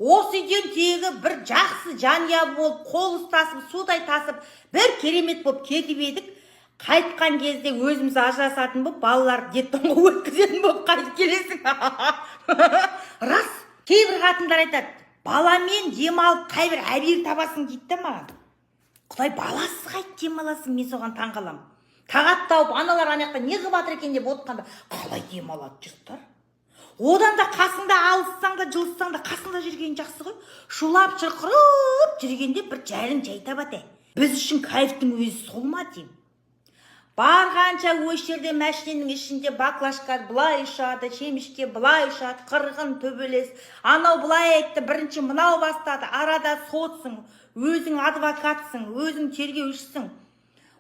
Осы үйден тегі бір жақсы жанұя болып, қол ұстасып, судай тасып, бір керемет болып кетіп едік. Қайтқан кезде өзіміз ажырасатын болып, балалар детдомға өткізетін болып қайтып келесің. Рас, кейбір қатындар айтады, баламен демалып қайбір әбер табасың дейді маған. Құдай, баласыз қайт демаласың, мен соған таң қаламын. Тағат тауып, аналар анаяқта не қылып жатыр екен деп отқанда, қалай демалады жұрттар? Одан да қасыңда алыссаң да, жылыссаң да, қасыңда жүрген жақсы ғой. Шулап шырқырып жүргенде бір жәрін жай табады. Біз үшін кайфтың өзі сол ма деймін. Барғанша өш жерде мәшиненің ішінде баклашка былай ұшады, шемішке былай ұшады, қырғын төбелес. Анау былай айтты, бірінші мынау бастады, арада сотсың, өзің адвокатсың, өзің тергеушісің.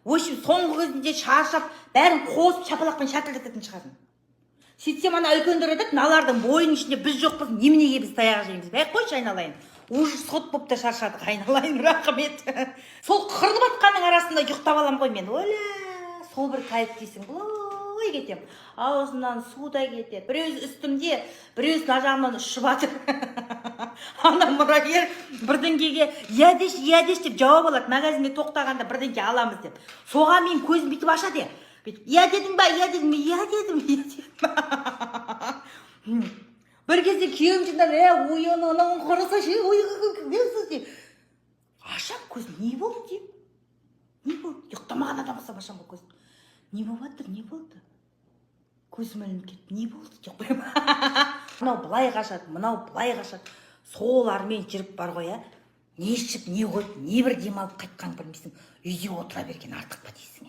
Өшім соңғы кезінде шаршап, бәрін қосып шапалақпен шәкілдететін шығардың. Сөйтсем ана үлкендер айтады, мыналардың бойының ішінде біз жоқпыз, неменеге біз таяқ жейміз. Бәй, қойшы айналайын. Уже сот болып та шаршадық, айналайын, рахмет. Сол қырылып атқанның арасында ұйықтап алам ғой мен. Оля, сол бір кайф дейсің. Бұлай кетем. Аузынан суда кетеді. Біреуіз үстімде, біреуіз жағымнан ұшып жатыр. Ана мұрагер бірдеңкеге ядеш деп жауап алады. Магазинге тоқтағанда бірдеңке аламыз деп. Соға мен көзім бүйтіп ашады. Я дедің ба, я дедім. Бір кезде күйеуім жындар, ойын анауын қараса ше, ашам көзім, не болды дейм? Не болды? Ұйықтамаған адамаса башам ба көзім? Не болыватыр, не болды? Көзім ілініп кетті, не болды? Жоқ қойым. Мынау былай қашады, мынау былай қашады. Солармен жүріп бар ғой, не ішіп, не қойып, не бір демалып қайтқан білмейсің. Үйде отыра берген артық па дейсің.